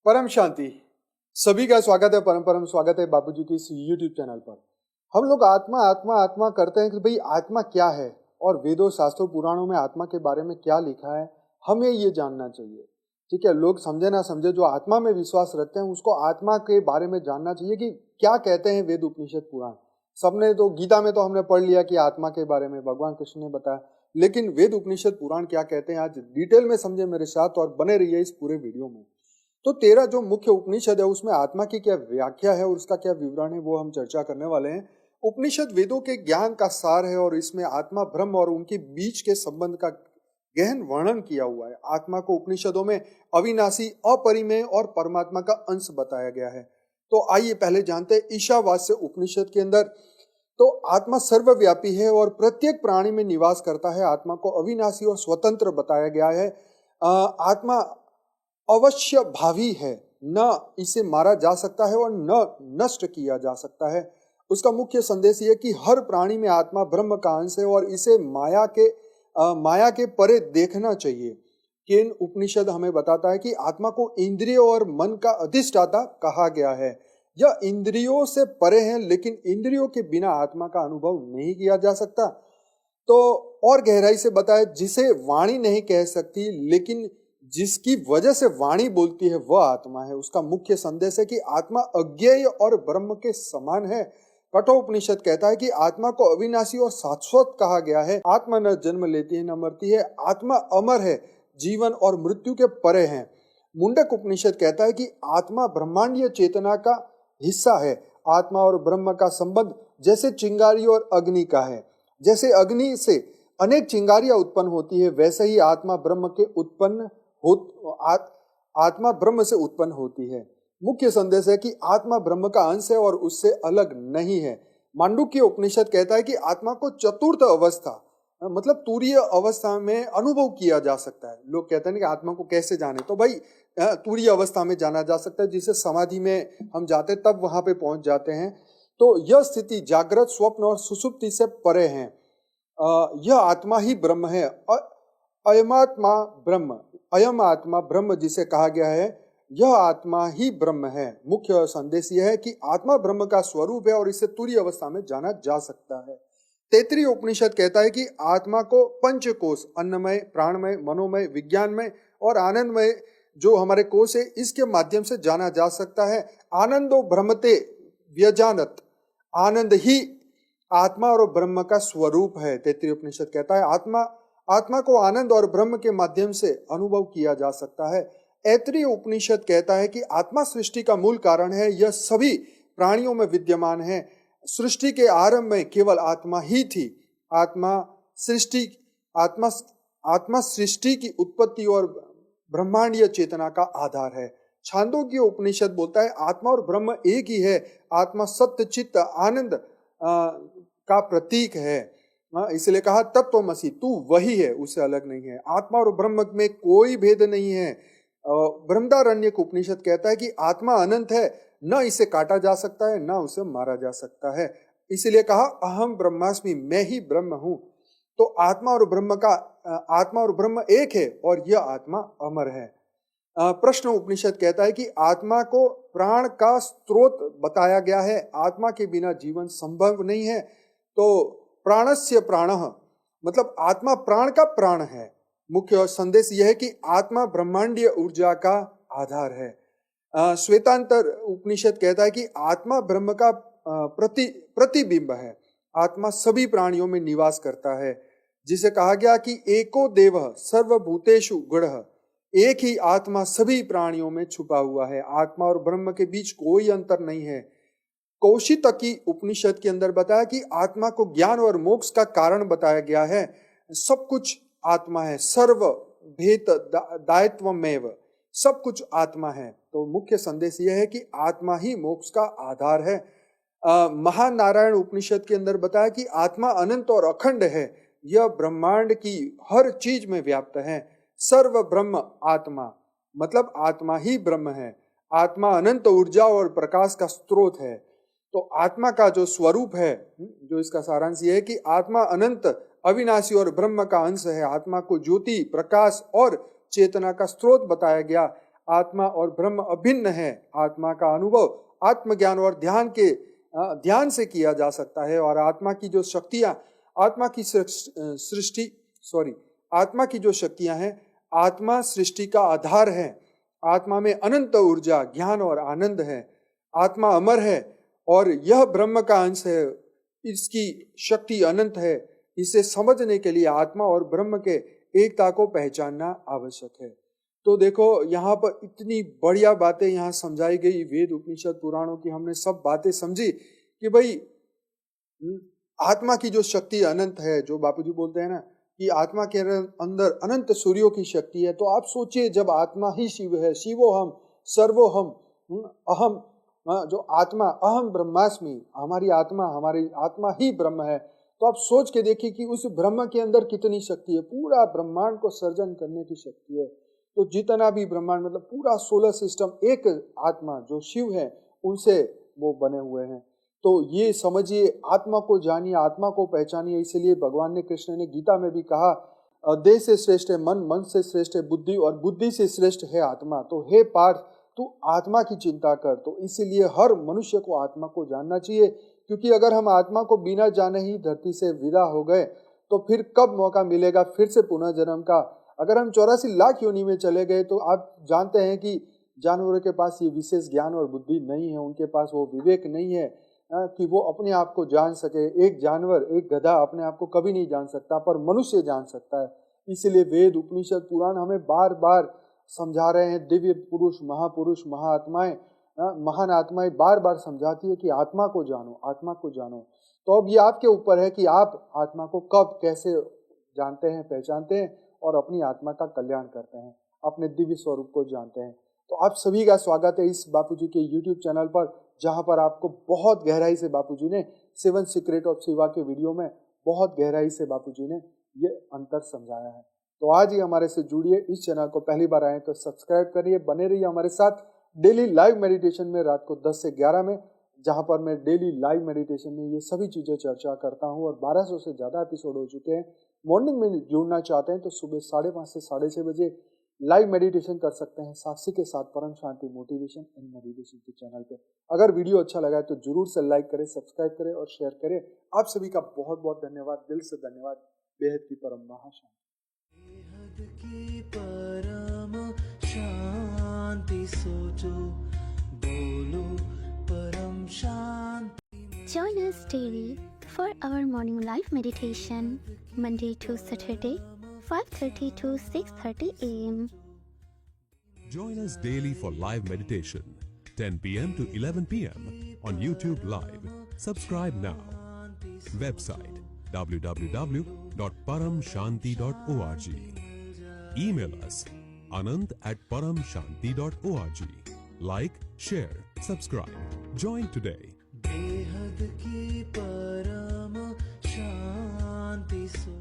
परम शांति। सभी का स्वागत है, परम परम स्वागत है बापूजी की इस YouTube चैनल पर। हम लोग आत्मा आत्मा आत्मा करते हैं कि भाई आत्मा क्या है और वेदों शास्त्रों पुराणों में आत्मा के बारे में क्या लिखा है, हमें ये जानना चाहिए। ठीक है, लोग समझे ना समझे, जो आत्मा में विश्वास रखते हैं उसको आत्मा के बारे में जानना चाहिए कि क्या कहते हैं वेद उपनिषद पुराण। सबने तो गीता में तो हमने पढ़ लिया कि आत्मा के बारे में भगवान कृष्ण ने बताया, लेकिन वेद उपनिषद पुराण क्या कहते हैं आज डिटेल में समझे मेरे साथ और बने रहिए इस पूरे वीडियो में। तो 13 जो मुख्य उपनिषद है उसमें आत्मा की क्या व्याख्या है और उसका क्या विवरण है वो हम चर्चा करने वाले हैं। उपनिषद वेदों के ज्ञान का सार है और इसमें आत्मा ब्रह्म और उनके बीच के संबंध का गहन वर्णन किया हुआ है। आत्मा को उपनिषदों में अविनाशी, अपरिमेय और परमात्मा का अंश बताया गया है। तो आइए पहले जानते हैं ईशावास्य उपनिषद के अंदर तो आत्मा सर्वव्यापी है और प्रत्येक प्राणी में निवास करता है। आत्मा को अविनाशी और स्वतंत्र बताया गया है। आत्मा अवश्य भावी है, न इसे मारा जा सकता है और न नष्ट किया जा सकता है। उसका मुख्य संदेश ये कि हर प्राणी में आत्मा ब्रह्म का अंश है और इसे माया के परे देखना चाहिए। केन उपनिषद हमें बताता है कि आत्मा को इंद्रियों और मन का अधिष्ठाता कहा गया है। यह इंद्रियों से परे है, लेकिन इंद्रियों के बिना आत्मा का अनुभव नहीं किया जा सकता। तो और गहराई से बताया, जिसे वाणी नहीं कह सकती लेकिन जिसकी वजह से वाणी बोलती है वह आत्मा है। उसका मुख्य संदेश है कि आत्मा अज्ञेय और ब्रह्म के समान है। कठोपनिषद कहता है कि आत्मा को अविनाशी और शाश्वत कहा गया है। आत्मा न जन्म लेती है न मरती है, आत्मा अमर है, जीवन और मृत्यु के परे है। मुंडक उपनिषद कहता है कि आत्मा ब्रह्मांडीय चेतना का हिस्सा है। आत्मा और ब्रह्म का संबंध जैसे चिंगारी और अग्नि का है। जैसे अग्नि से अनेक चिंगारियां उत्पन्न होती है, वैसे ही आत्मा ब्रह्म से उत्पन्न होती है। मुख्य संदेश है कि आत्मा ब्रह्म का अंश है और उससे अलग नहीं है। मांडुक्य उपनिषद कहता है कि आत्मा को चतुर्थ अवस्था मतलब तुरीय अवस्था में अनुभव किया जा सकता है। लोग कहते हैं कि आत्मा को कैसे जाने, तो भाई तुरीय अवस्था में जाना जा सकता है, जिसे समाधि में हम जाते हैं तब वहां पे पहुंच जाते हैं। तो यह स्थिति जागृत, स्वप्न और सुषुप्ति से परे है। यह आत्मा ही ब्रह्म है। अयम आत्मा ब्रह्म जिसे कहा गया है, यह आत्मा ही ब्रह्म है। मुख्य संदेश यह है कि आत्मा ब्रह्म का स्वरूप है और इसे तुरीय अवस्था में जाना जा सकता है। तैत्तिरीय उपनिषद कहता है कि आत्मा को पंचकोश, अन्नमय, प्राणमय, मनोमय, विज्ञानमय और आनंदमय जो हमारे कोश है, इसके माध्यम से जाना जा सकता है। आनंदो ब्रह्मते व्यजानत, आनंद ही आत्मा और ब्रह्म का स्वरूप है। तैत्तिरीय उपनिषद कहता है आत्मा को आनंद और ब्रह्म के माध्यम से अनुभव किया जा सकता है। ऐतरेय उपनिषद कहता है कि आत्मा सृष्टि का मूल कारण है, यह सभी प्राणियों में विद्यमान है। सृष्टि के आरंभ में केवल आत्मा ही थी। आत्मा सृष्टि की उत्पत्ति और ब्रह्मांडीय चेतना का आधार है। छांदोग्य उपनिषद बोलता है आत्मा और ब्रह्म एक ही है। आत्मा सत्य, चित्त, आनंद का प्रतीक है। इसलिए कहा तत्वमसि, तू वही है, उससे अलग नहीं है। आत्मा और ब्रह्म में कोई भेद नहीं है। बृहदारण्यक उपनिषद कहता है कि आत्मा अनंत है, न इसे काटा जा सकता है न उसे मारा जा सकता है। इसलिए कहा अहम ब्रह्मास्मि, मैं ही ब्रह्म हूं। तो आत्मा और ब्रह्म एक है और यह आत्मा अमर है। प्रश्न उपनिषद कहता है कि आत्मा को प्राण का स्रोत बताया गया है। आत्मा के बिना जीवन संभव नहीं है। तो प्राणस्य प्राणः मतलब आत्मा प्राण का प्राण है। मुख्य संदेश यह है कि आत्मा ब्रह्मांडीय ऊर्जा का आधार है। श्वेतांतर उपनिषद कहता है कि आत्मा ब्रह्म का प्रतिबिंब है। आत्मा सभी प्राणियों में निवास करता है, जिसे कहा गया कि एको देवः सर्वभूतेषु गूढ़ः, एक ही आत्मा सभी प्राणियों में छुपा हुआ है। आत्मा और ब्रह्म के बीच कोई अंतर नहीं है। कौशितकी उपनिषद के अंदर बताया कि आत्मा को ज्ञान और मोक्ष का कारण बताया गया है। सब कुछ आत्मा है, सर्व भेद दायित्वमेव, सब कुछ आत्मा है। तो मुख्य संदेश यह है कि आत्मा ही मोक्ष का आधार है। महानारायण उपनिषद के अंदर बताया कि आत्मा अनंत और अखंड है। यह ब्रह्मांड की हर चीज में व्याप्त है। सर्व ब्रह्म आत्मा मतलब आत्मा ही ब्रह्म है। आत्मा अनंत ऊर्जा और प्रकाश का स्रोत है। तो आत्मा का जो स्वरूप है, जो इसका सारांश ये है कि आत्मा अनंत, अविनाशी और ब्रह्म का अंश है। आत्मा को ज्योति, प्रकाश और चेतना का स्रोत बताया गया। आत्मा और ब्रह्म अभिन्न है। आत्मा का अनुभव आत्मज्ञान और ध्यान से किया जा सकता है। और आत्मा की जो शक्तियां, आत्मा की जो शक्तियां हैं, आत्मा सृष्टि का आधार है। आत्मा में अनंत ऊर्जा, ज्ञान और आनंद है। आत्मा अमर है और यह ब्रह्म का अंश है। इसकी शक्ति अनंत है। इसे समझने के लिए आत्मा और ब्रह्म के एकता को पहचानना आवश्यक है। तो देखो यहाँ पर इतनी बढ़िया बातें यहाँ समझाई गई, वेद उपनिषद पुराणों की हमने सब बातें समझी कि भाई आत्मा की जो शक्ति अनंत है, जो बापूजी बोलते हैं ना कि आत्मा के अंदर अनंत सूर्यों की शक्ति है। तो आप सोचिए, जब आत्मा ही शिव है, शिवो हम सर्वो हम अहम, जो आत्मा अहम ब्रह्मास्मि, हमारी आत्मा ही ब्रह्म है। तो आप सोच के देखिए कि उस ब्रह्म के अंदर कितनी शक्ति है। पूरा ब्रह्मांड को सर्जन करने की शक्ति है। तो जितना भी ब्रह्मांड, मतलब पूरा सोलर सिस्टम, एक आत्मा जो शिव है उनसे वो बने हुए हैं। तो ये समझिए, आत्मा को जानिए, आत्मा को पहचानिए। इसलिए भगवान ने, कृष्ण ने गीता में भी कहा, देह से श्रेष्ठ है मन, मन से श्रेष्ठ है बुद्धि और बुद्धि से श्रेष्ठ है आत्मा। तो हे पार्थ, तू आत्मा की चिंता कर। तो इसीलिए हर मनुष्य को आत्मा को जानना चाहिए, क्योंकि अगर हम आत्मा को बिना जाने ही धरती से विदा हो गए तो फिर कब मौका मिलेगा फिर से पुनः जन्म का। अगर हम 84 लाख योनि में चले गए तो आप जानते हैं कि जानवरों के पास ये विशेष ज्ञान और बुद्धि नहीं है, उनके पास वो विवेक नहीं है कि वो अपने आप को जान सके। एक जानवर, एक गधा अपने आप को कभी नहीं जान सकता, पर मनुष्य जान सकता है। इसलिए वेद उपनिषद पुराण हमें बार बार समझा रहे हैं। दिव्य पुरुष, महापुरुष, महात्माएं, महान आत्माएं बार बार समझाती है कि आत्मा को जानो, आत्मा को जानो। तो अब ये आपके ऊपर है कि आप आत्मा को कब कैसे जानते हैं, पहचानते हैं और अपनी आत्मा का कल्याण करते हैं, अपने दिव्य स्वरूप को जानते हैं। तो आप सभी का स्वागत है इस बापूजी के YouTube चैनल पर, जहां पर आपको बहुत गहराई से बापूजी ने 7 सीक्रेट ऑफ शिवा के वीडियो में बहुत गहराई से बापूजी ने ये अंतर समझाया है। तो आज ही हमारे से जुड़िए। इस चैनल को पहली बार आए तो सब्सक्राइब करिए, बने रहिए हमारे साथ डेली लाइव मेडिटेशन में रात को 10 से 11 में, जहां पर मैं डेली लाइव मेडिटेशन में ये सभी चीजें चर्चा करता हूं। और 1200 से ज्यादा एपिसोड हो चुके हैं। मॉर्निंग में जुड़ना चाहते हैं तो सुबह 5:30 से 6:30 बजे लाइव मेडिटेशन कर सकते हैं साक्षी के साथ, परम शांति मोटिवेशन एंड मेडिटेशन के चैनल पे। अगर वीडियो अच्छा लगा है तो जरूर से लाइक करें, सब्सक्राइब करें और शेयर करें। आप सभी का बहुत बहुत धन्यवाद, दिल से धन्यवाद। बेहद की परम महाशांति। परम शांति सोचो, बोलो परम शांति। Join us daily for our morning live meditation, Monday to Saturday, 5:30 to 6:30 a.m. Join us daily for live meditation, 10 p.m. to 11 p.m. on YouTube Live. Subscribe now. Website www.paramshanti.org. Email us anand@paramshanti.org. Like, share, subscribe. Join today. बेहद की परम शांति सो